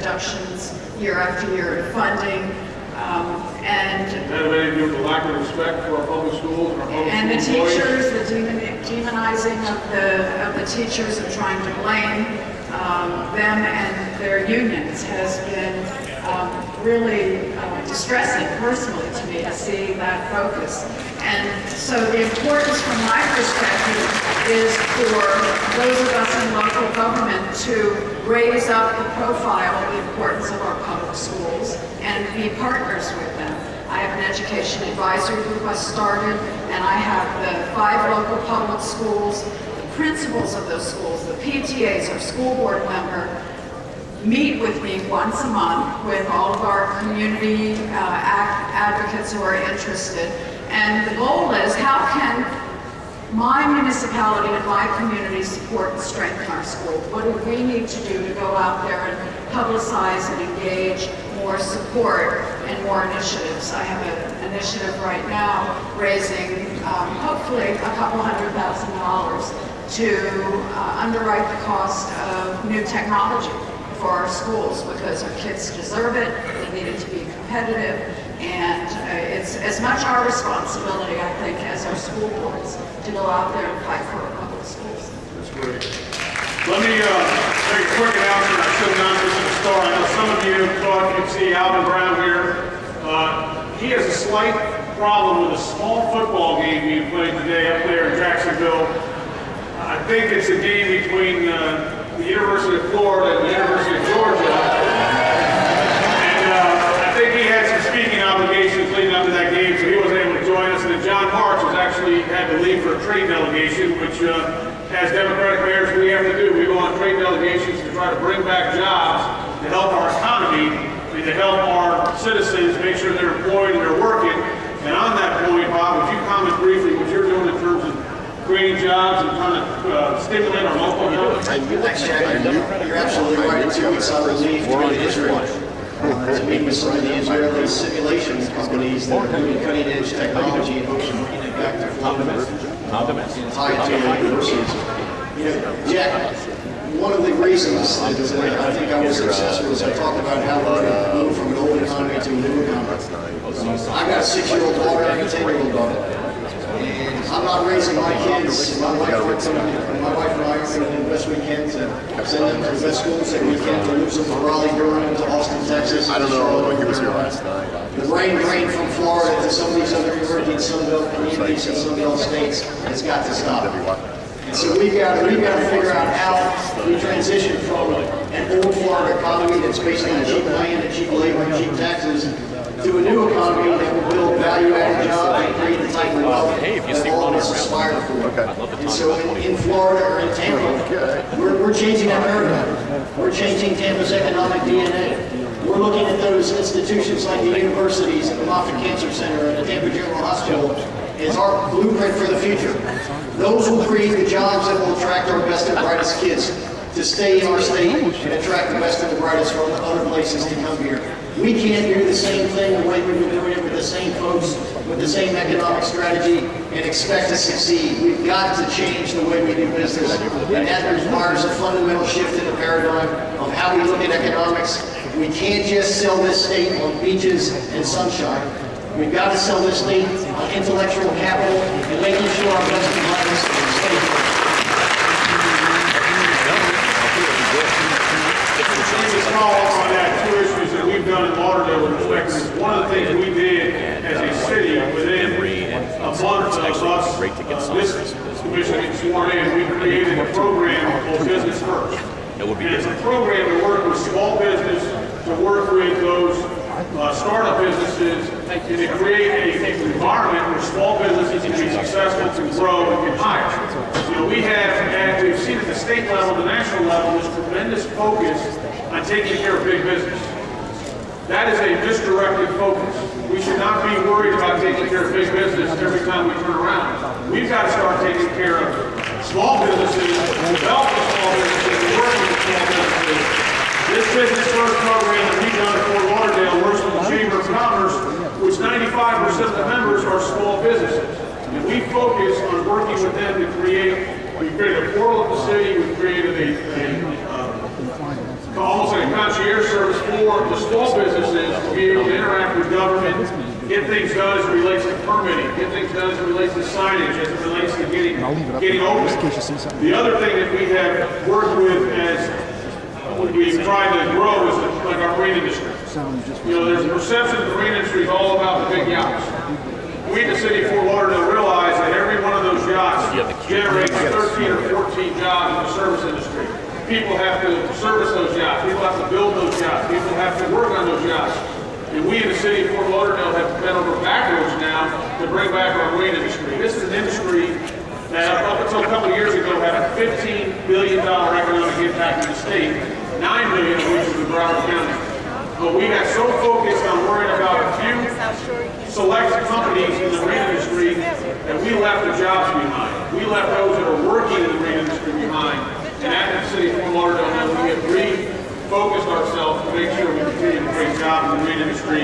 reductions year after year in funding. And that may do with the lack of respect for our public schools and our public and the school employees. teachers, the demonizing of the teachers and trying to blame them and their unions has been really distressing personally to me to see that focus. And so the importance from my perspective is for those of us in local government to raise up the profile of the importance of our public schools and be partners with them. I have an education advisory group I started, and I have the 5 local public schools, the principals of those schools, the PTAs, our school board member, meet with me once a month with all of our community advocates who are interested. And the goal is, how can my municipality and my community support and strengthen our schools? What do we need to do to go out there and publicize and engage more support and more initiatives? I have an initiative right now raising hopefully a couple $100,000 to underwrite the cost of new technology for our schools, because our kids deserve it, they need it to be competitive, and it's as much our responsibility, I think, as our school boards to go out there and fight for our public schools. That's great. Let me make a quick announcement. I should announce this at the start. I know some of you thought you'd see Alvin Brown here. He has a slight problem with a small football game being played today up there in Jacksonville. I think it's a game between the University of Florida and the University of Georgia. And I think he had some speaking obligations leading up to that game, so he wasn't able to join us. And then John March has actually had to leave for a trade delegation, which as Democratic mayors we have to do. We go on trade delegations to try to bring back jobs, to help our economy, and to help our citizens make sure they're employed and they're working. And on that point, Bob, would you comment briefly what you're doing in terms of creating jobs and trying to stimulate our local economy? Thanks, Jack. You're absolutely right. In 2 weeks, I will leave to go to Israel to meet with some of the Israeli simulation companies that are doing cutting-edge technology and hopes of bringing it back to Florida and tied to the universities. You know, Jack, one of the reasons that I think I was successful is I talked about how we could move from an old economy to a new economy. I've got a 6-year-old daughter and a 10-year-old daughter. I'm not raising my kids. My wife and I are going to do the best we can to send them to the best schools that we can, to lose them to Raleigh, Durham, to Austin, Texas. I don't know, he was here last night. The brain drain from Florida to some of these other emerging Sunbelt communities and Sunbelt states has got to stop. And so we've got to figure out how we transition from an old Florida economy that's based on cheap land and cheap labor and cheap taxes to a new economy that will build value-added jobs and create the type of wealth that all of us aspire for. And so in Florida or in Tampa, we're changing that paradigm. We're changing Tampa's economic DNA. We're looking at those institutions like the universities and the Moffitt Cancer Center and the Tampa General Hospital as our blueprint for the future. Those will create the jobs that will attract our best and brightest kids to stay in our state and attract the best and the brightest from other places to come here. We can't do the same thing the way we've been doing it with the same folks, with the same economic strategy, and expect to succeed. We've got to change the way we do business, and that requires a fundamental shift in the paradigm of how we look at economics. We can't just sell this state on beaches and sunshine. We've got to sell this state on intellectual capital and making sure our best and brightest stay here. On that, 2 issues that we've done in Lauderdale with respect to this. One of the things we did as a city within a month of us, this commission getting sworn in, we created a program called Business First. And it's a program to work with small business, to work with those startup businesses, and to create an environment where small businesses can be successful, can grow, and can hire. You know, we've seen at the state level, the national level, this tremendous focus on taking care of big business. That is a misdirected focus. We should not be worried about taking care of big business every time we turn around. We've got to start taking care of small businesses, developing small businesses, and working with small businesses. This Business First program that we've done at Fort Lauderdale works with the Chamber of Commerce, which 95% of the members are small businesses. And we focus on working with them to create, we've created a portal of the city, we've created almost like a concierge service for the small businesses to be able to interact with government, get things done as it relates to permitting, get things done as it relates to signage, as it relates to getting open. The other thing that we have worked with as we've tried to grow is like our marine industry. You know, there's a perception that the marine industry is all about the big yachts. We in the city of Fort Lauderdale realize that every one of those yachts generates 13 or 14 jobs in the service industry. People have to service those yachts. People have to build those yachts. People have to work on those yachts. And we in the city of Fort Lauderdale have bent over backwards now to bring back our marine industry. This is an industry that up until a couple of years ago had a $15 billion economic impact in the state, $9 billion of which was in Broward County. But we got so focused on worrying about a few select companies in the marine industry that we left the jobs behind. We left those that are working in the marine industry behind. And at the city of Fort Lauderdale, we have refocused ourselves to make sure we continue to create jobs in the marine industry,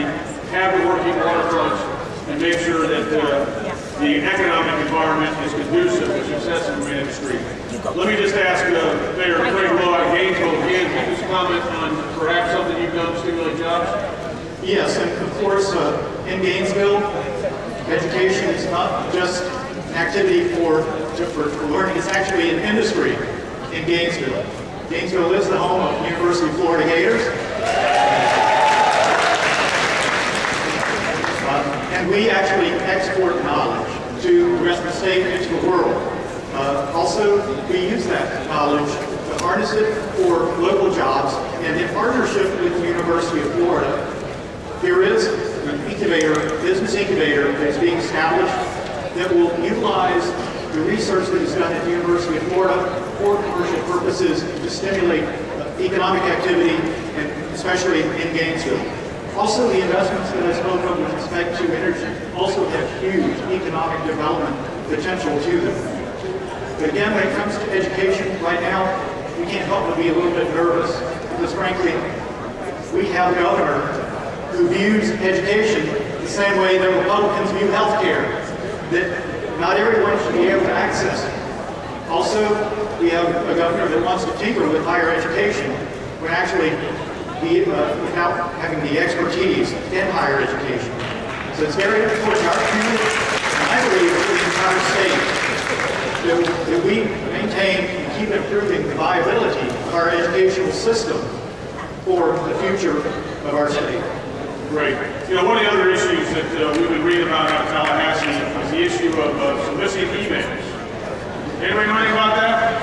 have the working waterfronts, and make sure that the economic environment is conducive to success in the marine industry. Let me just ask Mayor Craig Lowe out of Gainesville again, just comment on perhaps something you've done to stimulate jobs. Yes, and of course, in Gainesville, education is not just an activity for learning, it's actually an industry in Gainesville. Gainesville is the home of University of Florida Gators. And we actually export knowledge to the rest of the state and to the world. Also, we use that knowledge to harness it for local jobs. And in partnership with the University of Florida, there is an incubator, business incubator, that is being established that will utilize the research that is done at the University of Florida for commercial purposes to stimulate economic activity, and especially in Gainesville. Also, the investments that I spoke of with respect to energy also have huge economic development potential to them. But again, when it comes to education, right now, we can't help but be a little bit nervous because, frankly, we have a governor who views education the same way that Republicans view health care, that not everyone should be able to access it. Also, we have a governor that wants to tinker with higher education when actually without having the expertise in higher education. So it's very important to our community, and I believe for the entire state, that we maintain and keep improving the viability of our educational system for the future of our state. Great. You know, one of the other issues that we've been reading about out of Tallahassee is the issue of soliciting emails. Anybody know anything about that?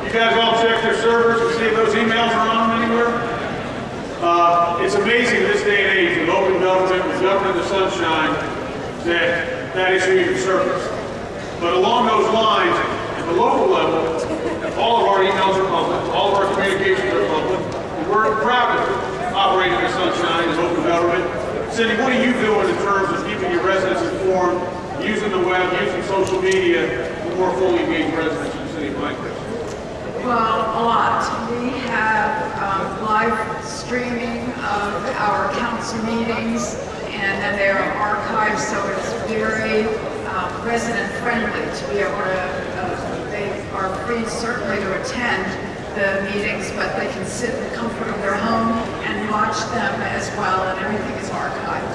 You guys all check your servers and see if those emails are on them anywhere? It's amazing this day and age with open government, with government in the sunshine, that issue even surfaces. But along those lines, at the local level, all of our emails are public, all of our communications are public, and we're proud to operate in the sunshine as open government. Cindy, what are you doing in terms of keeping your residents informed, using the web, using social media to more fully engage residents in the city of Pinecrest? Well, a lot. We have live streaming of our council meetings, and then they are archived, so it's very resident friendly to be able to, they are free certainly to attend the meetings, but they can sit in the comfort of their home and watch them as well, and everything is archived.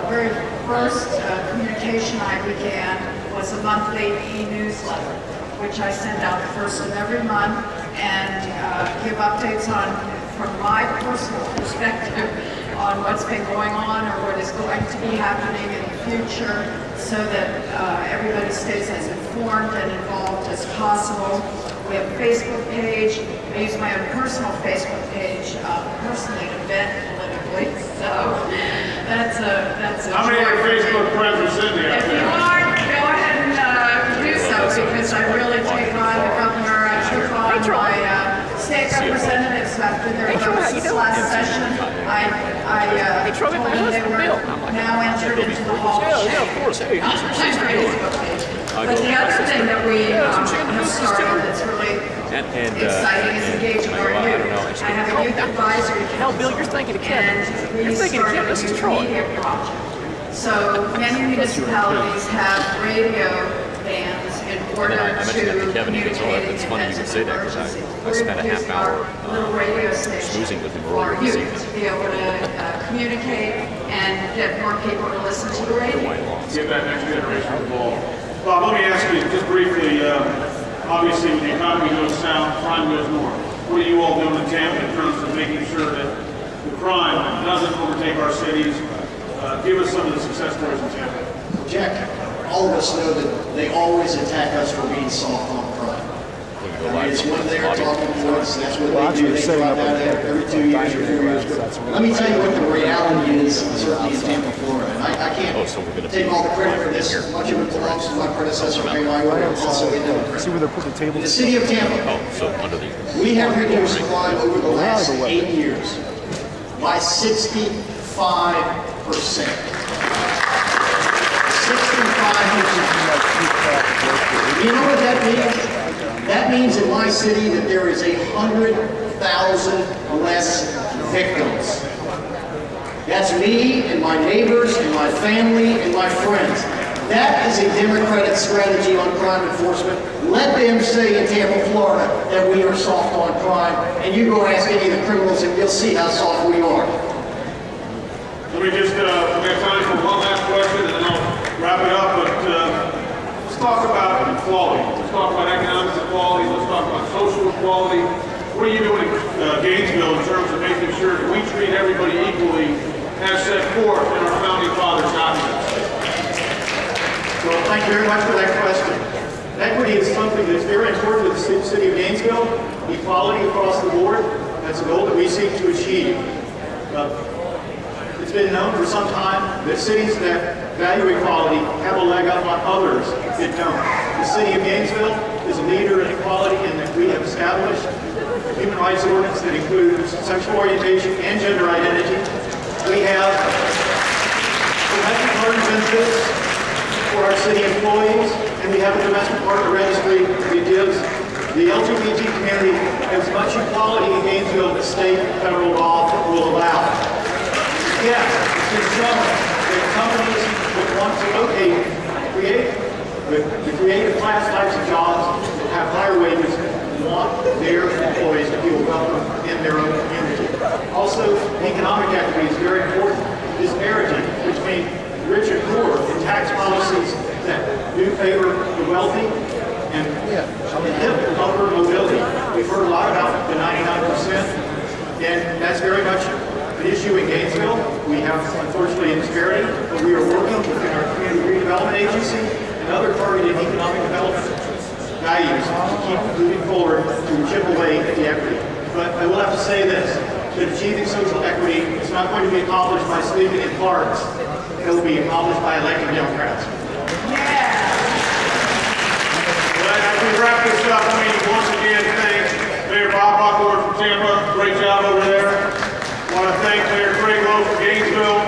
The very first communication I began was a monthly e-newsletter, which I send out the first of every month and give updates on, from my personal perspective, on what's been going on or what is going to be happening in the future, so that everybody stays as informed and involved as possible. We have a Facebook page. I use my own personal Facebook page personally to vent politically, so that's a How many of your Facebook friends are sitting out If you there? are, go ahead and do so, because I really take on the governor, I took on my state representatives after their votes this last session. I told them they were now entered into the hall of shame. But the other thing that we have started that's really exciting is engaging our youth. I have a youth advisory council. Hell, Bill, you're thinking of Kevin. And You're we thinking of started Kevin. This a is youth Troy. media project. So many municipalities have radio bands in order I mentioned that to to Kevin, he goes, "Oh, it's funny you can say that, because I spent a half hour little radio station schmoozing with him for earlier this youth evening. to be able to communicate and get more people to listen to the radio. Get that next generation involved. Bob, let me ask you just briefly, obviously with the economy goes south, crime goes north. What are you all doing in Tampa in terms of making sure that the crime doesn't overtake our cities? Give us some of the success stories in Tampa. Jack, all of us know that they always attack us for being soft on crime. I mean, it's when they're talking to us, that's what they do. They drop that every 2 years or 4 years. But let me tell you what the reality is, certainly in Tampa, Florida. And I can't take all the credit for this. Much of it belongs to my predecessor, Ray Lyon, and also a Democrat. See where they're putting the In table? the city of Tampa, So under the we have reduced crime over the last 8 years by 65%. 65%. You know what that means? That means in my city that there is 100,000 less victims. That's me and my neighbors and my family and my friends. That is a Democratic strategy on crime enforcement. Let them say in Tampa, Florida, that we are soft on crime, and you go ask any of the criminals and you'll see how soft we are. Let me just, we have time for one last question and then I'll wrap it up, but let's talk about equality. Let's talk about economic equality. Let's talk about social equality. What are you doing in Gainesville in terms of making sure that we treat everybody equally as set forth in our founding fathers' documents? Well, thank you very much for that question. Equity is something that's very important to the city of Gainesville. Equality across the board, that's a goal that we seek to achieve. It's been known for some time that cities that value equality have a leg up on others that don't. The city of Gainesville is a leader in equality in that we have established a human rights ordinance that includes sexual orientation and gender identity. We have domestic partner benefits for our city employees, and we have a domestic partner registry that gives the LGBT community as much equality in Gainesville as state and federal law will allow. Yes, it's been shown that companies that want to create the creative class types of jobs that have higher wages want their employees to feel welcome in their own community. Also, economic equity is very important. Disparity between rich and poor in tax policies that do favor the wealthy and inhibit upward mobility. We've heard a lot about the 99%, and that's very much an issue in Gainesville. We have, unfortunately, a disparity, but we are working within our Community Redevelopment Agency and other targeted economic development values to keep moving forward to chip away at the equity. But I will have to say this, that achieving social equity is not going to be accomplished by sleeping in parks. It will be accomplished by electing Democrats. Well, as we wrap this up, let me once again thank Mayor Bob Buckler from Tampa. Great job over there. I want to thank Mayor Craig Lowe from Gainesville,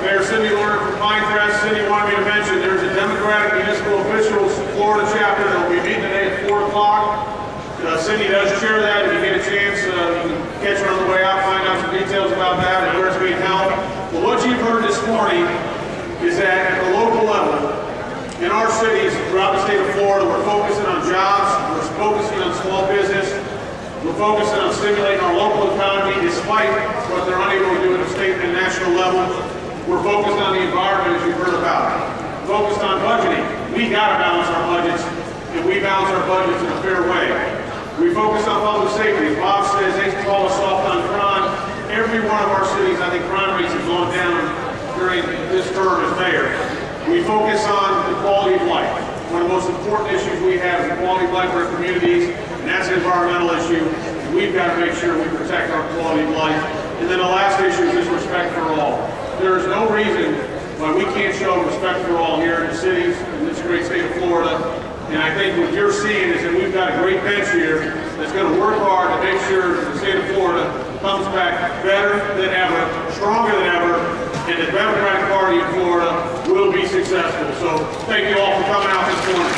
Mayor Cindy Lerner from Pinecrest. Cindy wanted me to mention there's a Democratic Municipal Officials Florida chapter that will be meeting today at 4 o'clock. Cindy does chair that. If you get a chance, you can catch her on the way out, find out some details about that and where it's being held. But what you've heard this morning is that at the local level, in our cities throughout the state of Florida, we're focusing on jobs, we're focusing on small business, we're focusing on stimulating our local economy despite what they're unable to do at the state and national level. We're focused on the environment, as you've heard about. Focused on budgeting. We got to balance our budgets, and we balance our budgets in a fair way. We focus on public safety. Bob says they call us soft on crime. Every one of our cities, I think crime rates have gone down during this term as mayor. We focus on the quality of life. One of the most important issues we have is the quality of life for our communities, and that's an environmental issue. We've got to make sure we protect our quality of life. And then the last issue is respect for all. There is no reason why we can't show respect for all here in the cities in this great state of Florida. And I think what you're seeing is that we've got a great bench here that's going to work hard to make sure that the state of Florida comes back better than ever, stronger than ever, and the Democratic Party in Florida will be successful. So thank you all for coming out this morning.